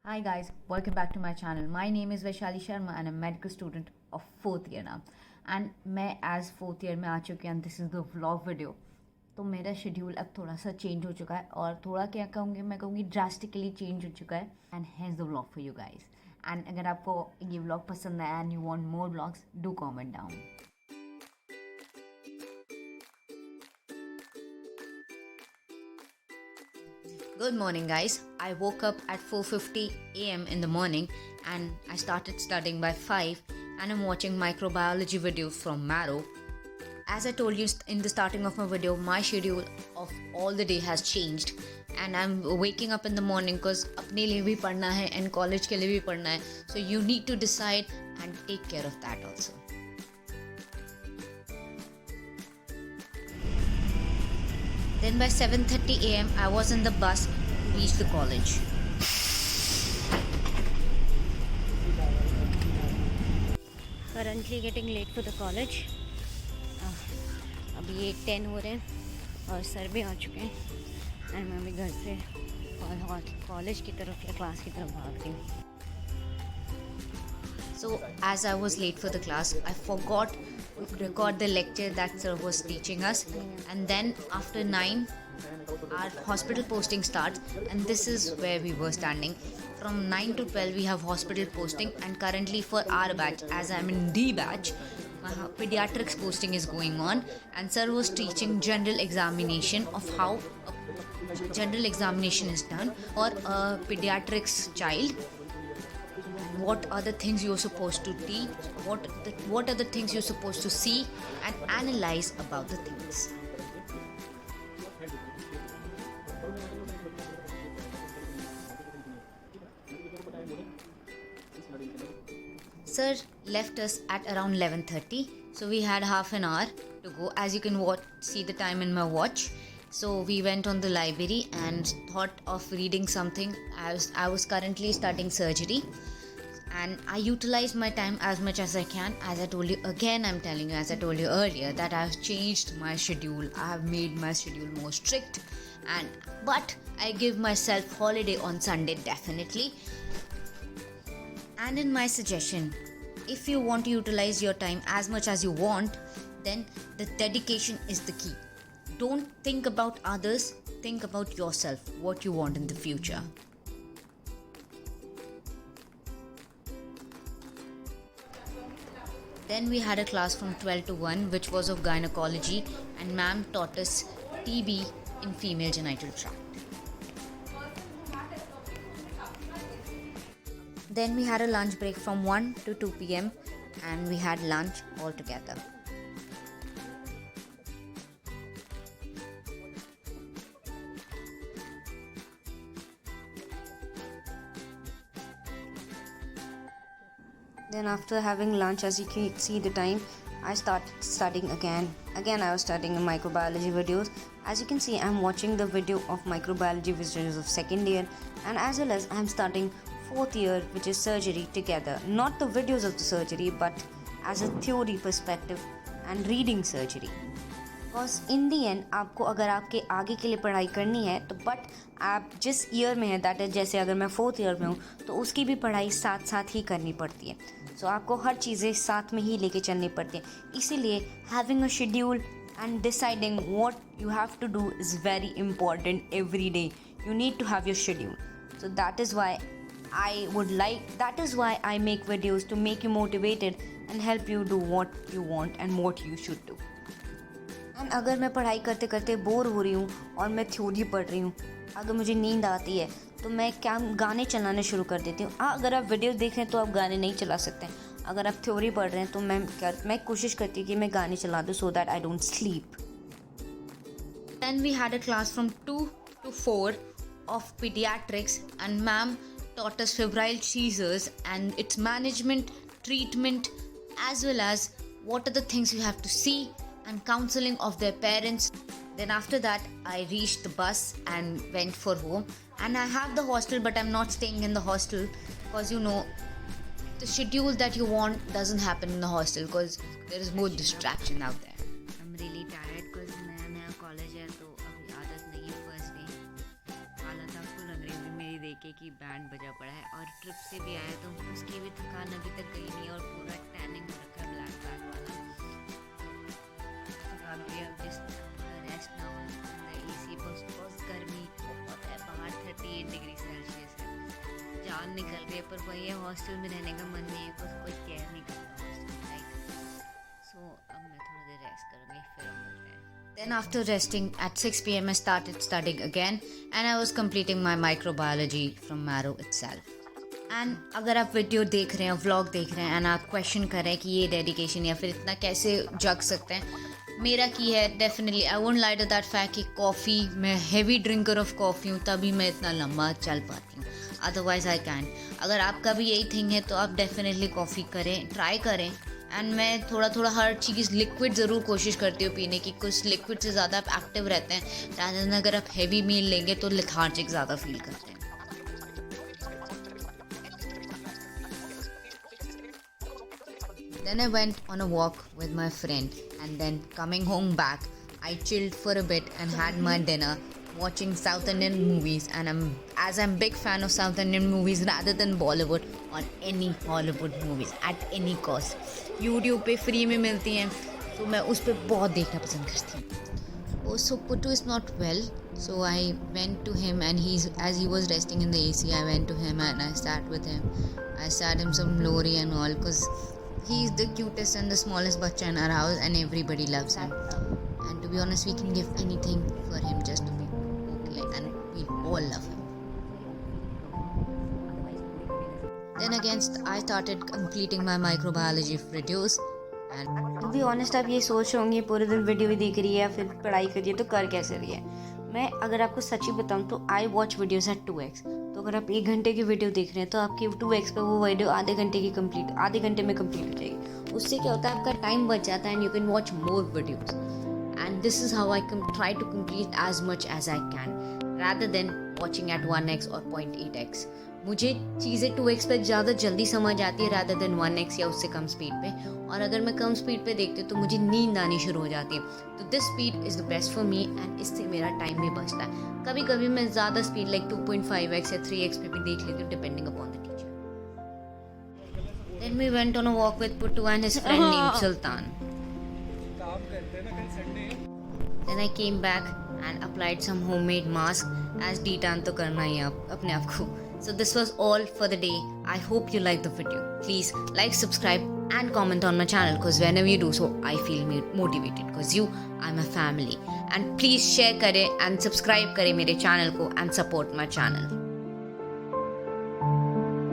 Hi guys, welcome back to my channel. My name is Vaishali Sharma and I'm a medical student of 4th year now. And मैं as 4th year में आ चुकी हूँ. This is the vlog video. तो मेरा schedule अब थोड़ा सा change हो चुका है और थोड़ा क्या कहूँगी मैं कहूँगी ड्रास्टिकली चेंज हो चुका है. And has the vlog for you guys. And अगर आपको ये व्लॉग पसंद आया and you want more vlogs, do comment down. Good morning guys. I woke up at 4:50 a.m. in the morning and I started studying by 5 and I'm watching microbiology videos from Marrow. As I told you in the starting of my video, my schedule of all the day has changed and I'm waking up in the morning because अपने लिए भी पढ़ना है and college के लिए भी पढ़ना है. So you need to decide and take care of that also. Then by 7:30 a.m. I was in the bus to reach the college. Currently getting late for the college. अभी 8:10 हो रहे हैं और सर भी आ चुके हैं एंड मैं अभी घर से कॉलेज की तरफ या क्लास की तरफ भाग रही हूँ. So as I was late for the class, I forgot to record the lecture that sir was teaching us, and then after 9 our hospital posting starts and this is where we were standing. From 9 to 12 we have hospital posting and currently for our batch, as I'm in D batch, my pediatrics posting is going on and sir was teaching general examination of how a general examination is done for a pediatrics child. What are the things you're supposed to teach, what are the things you're supposed to see and analyze about the things. Sir left us at around 11:30, so we had half an hour to go. As you can see the time in my watch. So we went on the library and thought of reading something. I was currently studying surgery and I utilize my time as much as I can. As I told you again, I'm telling you, as I told you earlier, that I've changed my schedule. I have made my schedule more strict, but I give myself holiday on Sunday definitely. And in my suggestion, if you want to utilize your time as much as you want, then the dedication is the key. Don't think about others, think about yourself, what you want in the future. Then we had a class from 12 to 1 which was of gynecology and ma'am taught us TB in female genital tract. Then we had a lunch break from 1 to 2 p.m. and we had lunch all together. Then after having lunch, as you can see the time, I started studying again. I was studying microbiology videos. As you can see, I'm watching the video of microbiology videos of 2nd year and as well as I'm starting 4th year, which is surgery, together. Not the videos of the surgery but as a theory perspective and reading surgery. Because in the end, आपको अगर आपके आगे के लिए पढ़ाई करनी है तो बट आप जिस ईयर में है, दैट इज जैसे अगर मैं 4th ईयर में हूँ तो उसकी भी पढ़ाई साथ साथ ही करनी पड़ती है. सो आपको हर चीज़ें साथ में ही लेके चलनी पड़ती हैं. इसीलिए having a schedule and deciding what you have to do is very important every day. You need to have your schedule. So that is why I make videos to make you motivated and help you do what you want and what you should do. And अगर मैं पढ़ाई करते करते bore हो रही हूँ और मैं थ्योरी पढ़ रही हूँ, अगर मुझे नींद आती है तो मैं क्या गाने चलाने शुरू कर देती हूँ. अगर आप वीडियो देख रहे हैं तो आप गाने नहीं चला सकते. अगर आप थ्योरी पढ़ रहे हैं तो मैं कोशिश करती हूँ कि मैं गाने चला दूँ so that I don't sleep. Then we had a class from 2 to 4 of pediatrics and ma'am taught us febrile seizures and its management, treatment, as well as what are the things you have to see and counseling of their parents. Then after that I reached the bus and went for home, and I have the hostel but I'm not staying in the hostel because you know the schedule that you want doesn't happen in the hostel because there is more distraction out there. I'm really tired because नया college है तो अभी आदत नहीं है. First day हालत आपको लग रही होगी मेरी देख के की बैंड बजा पड़ा है, और ट्रिप से भी आया तो उसकी भी थकान अभी तक गई नहीं, और पूरा टैनिंग हो रखा है ब्लैक ब्लैक वाला। थकान भी अब just rest now in the AC. बहुत गर्मी बहुत है बाहर, 38 डिग्री सेल्सियस है, जान निकल रही है, पर वही है हॉस्टल में रहने का मन नहीं है, कुछ कोई केयर नहीं करता हॉस्टल लाइक। सो अब मैं थोड़ी देर रेस्ट करूँगी, फिर हम मिलते हैं। Then after resting at 6 p.m. I started studying again and I was completing my microbiology from Marrow itself. And अगर आप वीडियो देख रहे हैं, व्लॉग देख रहे हैं, एंड आप क्वेश्चन कर रहे हैं कि ये डेडिकेशन या फिर इतना कैसे जग सकते हैं, मेरा की है definitely I won't lie to that fact कि कॉफ़ी, मैं हेवी ड्रिंकर ऑफ कॉफ़ी हूँ, तभी मैं इतना लंबा चल पाती हूँ, अदरवाइज आई कैन। अगर आपका भी यही थिंग है तो आप डेफिनेटली कॉफ़ी करें, ट्राई करें। एंड मैं थोड़ा हर चीज़ लिक्विड ज़रूर कोशिश करती हूँ पीने की, कुछ लिक्विड से ज़्यादा आप एक्टिव रहते हैं, rather than अगर आप हैवी मील लेंगे तो लेथार्जिक ज़्यादा फील करते हैं। Then I went on a walk with my friend, and then coming home back, I chilled for a bit and had my dinner, watching South Indian movies. And I'm big fan of South Indian movies rather than Bollywood or any Hollywood movies at any cost. YouTube पे free में मिलती हैं तो मैं उस पर बहुत देखना पसंद करती हूँ। So Puttu is not well, so I went to him, and as he was resting in the AC, I went to him and I sat with him. I sat him some lori and all, because he's the cutest and the smallest bacha in our house, and everybody loves him. And to be honest, we can give anything for him just to be okay, and we all love him. Then again, I started completing my microbiology videos. And to be honest, आप ये सोच रहे होंगे पूरे दिन video भी देख रही है या फिर पढ़ाई कर रही है तो कर कैसे रही है। मैं अगर आपको सच्ची बताऊँ तो I watch videos eight 2x। तो अगर आप 1 घंटे की वीडियो देख रहे हैं तो आपकी 2x पे वो वीडियो आधे घंटे में कंप्लीट हो जाएगी। उससे क्या होता है, आपका टाइम बच जाता है, and you can watch more videos. And this is how I try to complete as much as I can, rather than watching at 1x or 0.8x. मुझे चीज़ें 2x पे ज़्यादा जल्दी समझ आती है rather than 1x या उससे कम स्पीड पे, और अगर मैं कम स्पीड पे देखती हूँ तो मुझे नींद आनी शुरू हो जाती है। तो this speed is the best for me, and इससे मेरा टाइम भी बचता है। कभी कभी मैं ज़्यादा स्पीड लाइक 2.5x या 3x पे भी देख लेती हूँ, depending upon the teacher. Then we went on a walk with Puttu and his friend named Sultan. Then I came back and applied some homemade mask, as detan to karna hi hai apne aap ko. So this was all for the day. I hope you liked the video. Please like, subscribe and comment on my channel, because whenever you do so, I feel motivated, because you are my family. And please share kare and subscribe kare mere channel ko and support my channel.